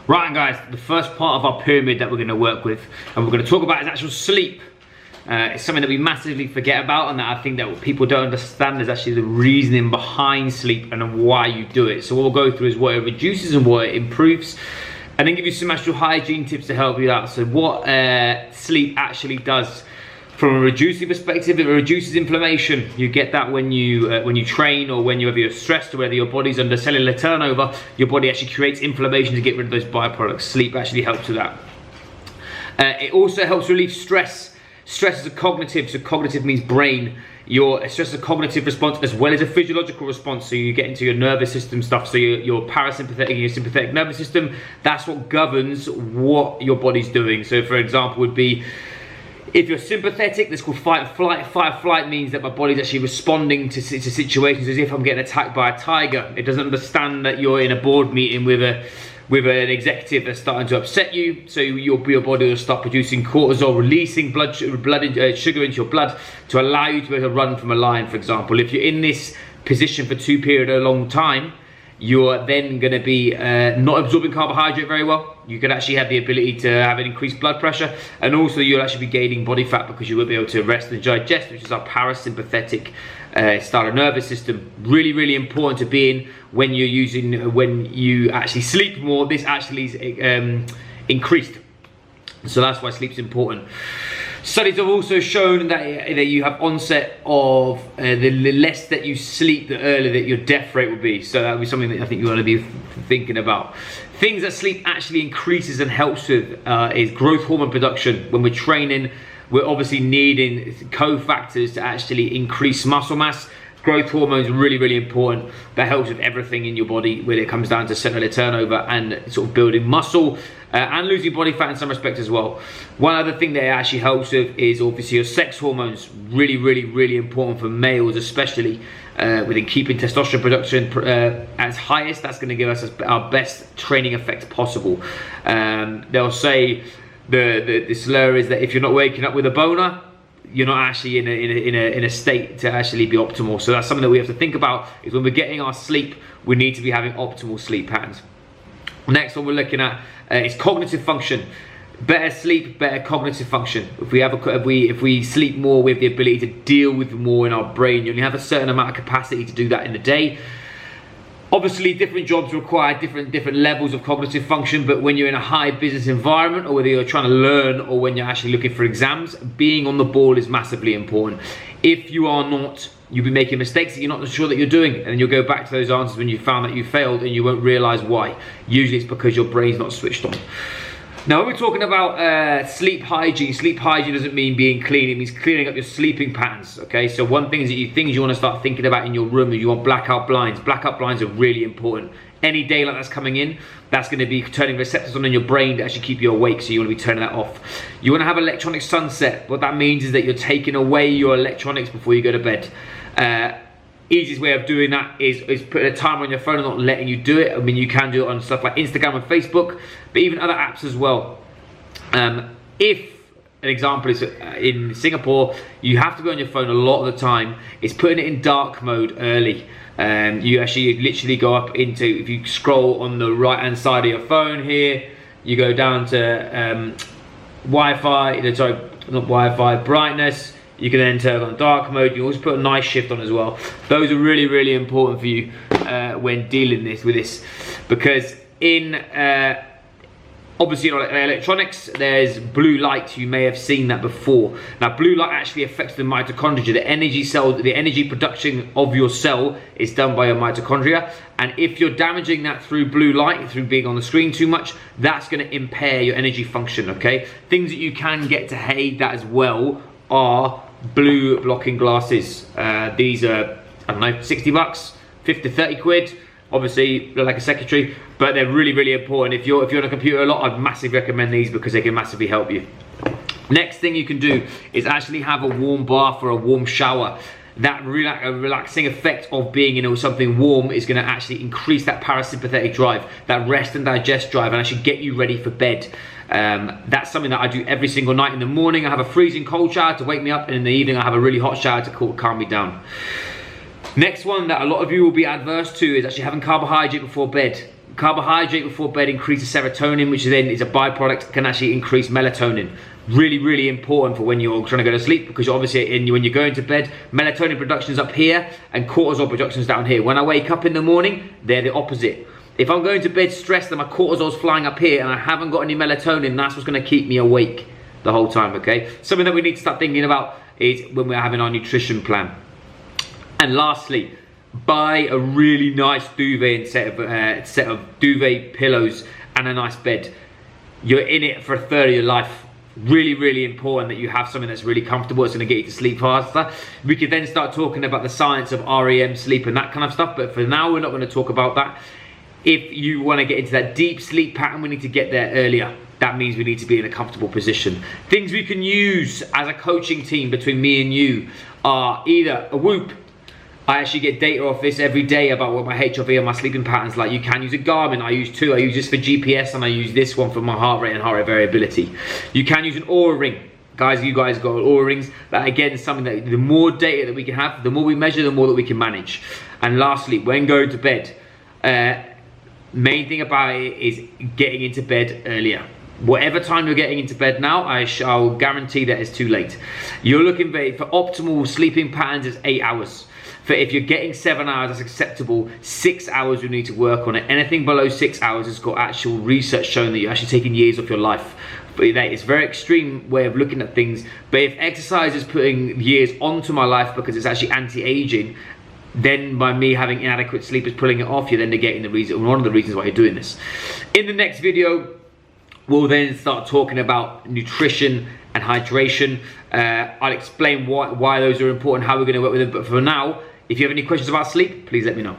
Right, guys, the first part of our pyramid that we're going to work with and we're going to talk about is actual sleep. It's something that we massively forget about, and that I think that people don't understand is actually the reasoning behind sleep and why you do it. So what we'll go through is what it reduces and what it improves, and then give you some actual hygiene tips to help you out. So what sleep actually does from a reducing perspective, it reduces inflammation. You get that when you train, or when you're stressed, or whether your body's under cellular turnover, your body actually creates inflammation to get rid of those byproducts. Sleep actually helps with that. It also helps relieve stress. Stress is a cognitive, so cognitive means brain. Stress is a cognitive response as well as a physiological response. So you get into your nervous system stuff. So your parasympathetic and your sympathetic nervous system, that's what governs what your body's doing. So for example would be, if you're sympathetic, that's called fight or flight. Fight or flight means that my body's actually responding to situations as if I'm getting attacked by a tiger. It doesn't understand that you're in a board meeting with an executive that's starting to upset you, so your body will start producing cortisol, releasing sugar into your blood to allow you to be able to run from a lion, for example. If you're in this position for too period a long time, you're then going to be not absorbing carbohydrate very well. You could actually have the ability to have an increased blood pressure, and also you'll actually be gaining body fat because you won't be able to rest and digest, which is our parasympathetic style of nervous system. Really, really important to be in when you actually sleep more. This actually is increased, so that's why sleep's important. Studies have also shown that you have onset of the less that you sleep, the earlier that your death rate will be. So that would be something that I think you want to be thinking about. Things that sleep actually increases and helps with is growth hormone production. When we're training, we're obviously needing cofactors to actually increase muscle mass. Growth hormone is really, really important. That helps with everything in your body when it comes down to cellular turnover and sort of building muscle and losing body fat in some respects as well. One other thing that it actually helps with is obviously your sex hormones. Really, really, really important for males, especially within keeping testosterone production as highest. That's going to give us our best training effect possible. They'll say the slur is that if you're not waking up with a boner, you're not actually in a state to actually be optimal. So that's something that we have to think about, is when we're getting our sleep, we need to be having optimal sleep patterns. Next one we're looking at is cognitive function. Better sleep, better cognitive function. If we sleep more, we have the ability to deal with more in our brain. You only have a certain amount of capacity to do that in the day. Obviously, different jobs require different levels of cognitive function, but when you're in a high business environment, or whether you're trying to learn, or when you're actually looking for exams, being on the ball is massively important. If you are not, you'll be making mistakes that you're not sure that you're doing, and then you'll go back to those answers when you found that you failed, and you won't realize why. Usually it's because your brain's not switched on. Now, when we're talking about sleep hygiene doesn't mean being clean, it means cleaning up your sleeping patterns, okay? So one thing is that things you want to start thinking about in your room, is you want blackout blinds. Blackout blinds are really important. Any daylight that's coming in, that's going to be turning receptors on in your brain to actually keep you awake, so you want to be turning that off. You want to have electronic sunset. What that means is that you're taking away your electronics before you go to bed. Easiest way of doing that is putting a timer on your phone and not letting you do it. I mean, you can do it on stuff like Instagram and Facebook, but even other apps as well. If an example is in Singapore, you have to be on your phone a lot of the time. It's putting it in dark mode early. You actually literally go up into, if you scroll on the right hand side of your phone here, you go down to Wi-Fi, sorry, not Wi-Fi, brightness. You can then turn on dark mode. You also put a night shift on as well. Those are really, really important for you when dealing with this, because in obviously in electronics, there's blue light. You may have seen that before. Now, blue light actually affects the mitochondria. The energy production of your cell is done by your mitochondria, and if you're damaging that through blue light, through being on the screen too much, that's going to impair your energy function. Okay, things that you can get to aid that as well are blue blocking glasses. These are, I don't know, 60 bucks, 50 to 30 quid. Obviously, they're like a secretary, but they're really, really important. If you're on a computer a lot, I'd massively recommend these because they can massively help you. Next thing you can do is actually have a warm bath or a warm shower. That relaxing effect of being in something warm is going to actually increase that parasympathetic drive, that rest and digest drive, and actually get you ready for bed. That's something that I do every single night. In the morning I have a freezing cold shower to wake me up, and in the evening I have a really hot shower to calm me down. Next one that a lot of you will be adverse to is actually having carbohydrate before bed. carbohydrate before bed increases serotonin, which then is a byproduct, can actually increase melatonin. Really, really important for when you're trying to go to sleep, because obviously when you're going to bed, melatonin production is up here and cortisol production is down here. When I wake up in the morning, they're the opposite. If I'm going to bed stressed and my cortisol's flying up here and I haven't got any melatonin, that's what's going to keep me awake the whole time, okay? Something that we need to start thinking about is when we're having our nutrition plan. And lastly, buy a really nice duvet and set of duvet pillows and a nice bed. You're in it for a third of your life. Really, really important that you have something that's really comfortable. It's going to get you to sleep faster. We could then start talking about the science of REM sleep and that kind of stuff, but for now we're not going to talk about that. If you want to get into that deep sleep pattern, we need to get there earlier. That means we need to be in a comfortable position. Things we can use as a coaching team between me and you are either a Whoop. I actually get data off this every day about what my HRV and my sleeping patterns like. You can use a Garmin. I use two. I use this for GPS and I use this one for my heart rate and heart rate variability. You can use an Oura ring. Guys, you guys got Oura rings. That again is something that the more data that we can have, the more we measure, the more that we can manage. And lastly, when going to bed, main thing about it is getting into bed earlier. Whatever time you're getting into bed now, I'll guarantee that it's too late. You're looking for optimal sleeping patterns is 8 hours. For if you're getting 7 hours, that's acceptable. 6 hours we need to work on it. Anything below 6 hours has got actual research showing that you're actually taking years off your life. But it's a very extreme way of looking at things. But if exercise is putting years onto my life because it's actually anti-aging, then by me having inadequate sleep is pulling it off, you're then negating the reason, one of the reasons why you're doing this. In the next video, we'll then start talking about nutrition and hydration. I'll explain why those are important, how we're going to work with them. But for now, if you have any questions about sleep, please let me know.